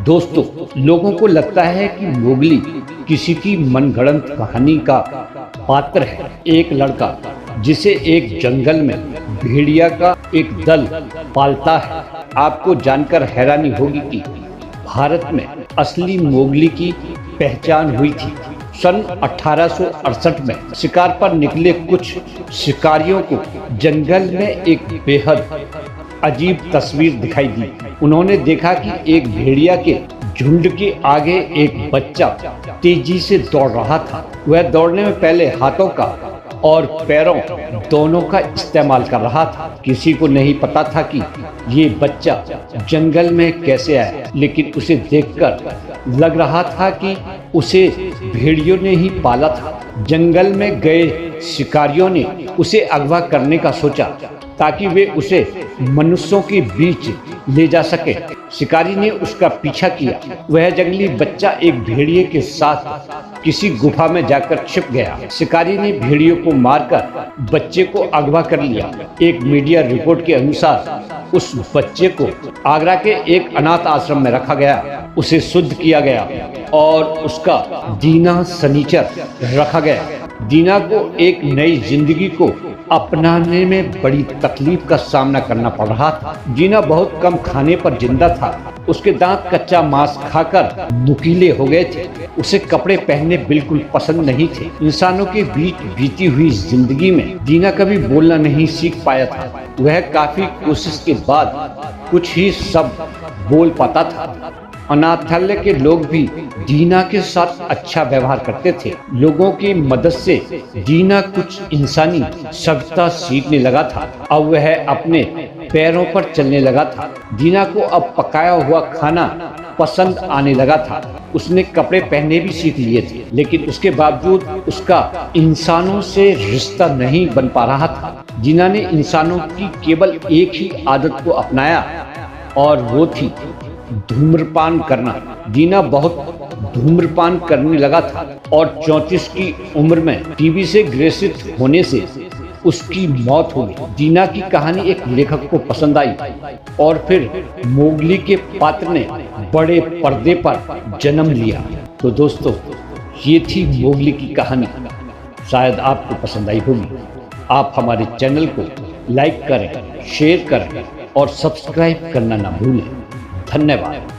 दोस्तों, लोगों को लगता है कि मोगली किसी की मनगढ़ंत कहानी का पात्र है। एक लड़का जिसे एक जंगल में भेड़िया का एक दल पालता है। आपको जानकर हैरानी होगी कि भारत में असली मोगली की पहचान हुई थी सन 1868 में। शिकार पर निकले कुछ शिकारियों को जंगल में एक बेहद अजीब तस्वीर दिखाई दी। उन्होंने देखा कि एक भेड़िया के झुंड के आगे एक बच्चा तेजी से दौड़ रहा था। वह दौड़ने में पहले हाथों का और पैरों दोनों का इस्तेमाल कर रहा था। किसी को नहीं पता था कि ये बच्चा जंगल में कैसे आया, लेकिन उसे देखकर लग रहा था कि उसे भेड़ियों ने ही पाला था। जंगल में गए शिकारियों ने उसे अगवा करने का सोचा ताकि वे उसे मनुष्यों के बीच ले जा सके। शिकारी ने उसका पीछा किया। वह जंगली बच्चा एक भेड़िए के साथ किसी गुफा में जाकर छिप गया। शिकारी ने भेड़ियों को मारकर बच्चे को अगवा कर लिया। एक मीडिया रिपोर्ट के अनुसार उस बच्चे को आगरा के एक अनाथ आश्रम में रखा गया। उसे शुद्ध किया गया और उसका दीना सनीचर रखा गया। दीना को एक नई जिंदगी को अपनाने में बड़ी तकलीफ का सामना करना पड़ रहा था। दीना बहुत कम खाने पर जिंदा था। उसके दांत कच्चा मांस खाकर नुकीले हो गए थे। उसे कपड़े पहनने बिल्कुल पसंद नहीं थे। इंसानों के बीच बीती हुई जिंदगी में दीना कभी बोलना नहीं सीख पाया था। वह काफी कोशिश के बाद कुछ ही सब बोल पाता था। अनाथालय के लोग भी दीना के साथ अच्छा व्यवहार करते थे। लोगों की मदद से दीना कुछ इंसानी सभ्यता सीखने लगा था। अब वह अपने पैरों पर चलने लगा था। दीना को अब पकाया हुआ खाना पसंद आने लगा था। उसने कपड़े पहनने भी सीख लिए थे, लेकिन उसके बावजूद उसका इंसानों से रिश्ता नहीं बन पा रहा था। दीना ने इंसानों की केवल एक ही आदत को अपनाया और वो थी धूम्रपान करना। दीना बहुत धूम्रपान करने लगा था और 34 की उम्र में टीबी से ग्रसित होने से उसकी मौत हो गई। दीना की कहानी एक लेखक को पसंद आई और फिर मोगली के पात्र ने बड़े पर्दे पर जन्म लिया। तो दोस्तों, ये थी मोगली की कहानी। शायद आपको पसंद आई होगी। आप हमारे चैनल को लाइक करें, शेयर करें और सब्सक्राइब करना ना भूलें। धन्यवाद।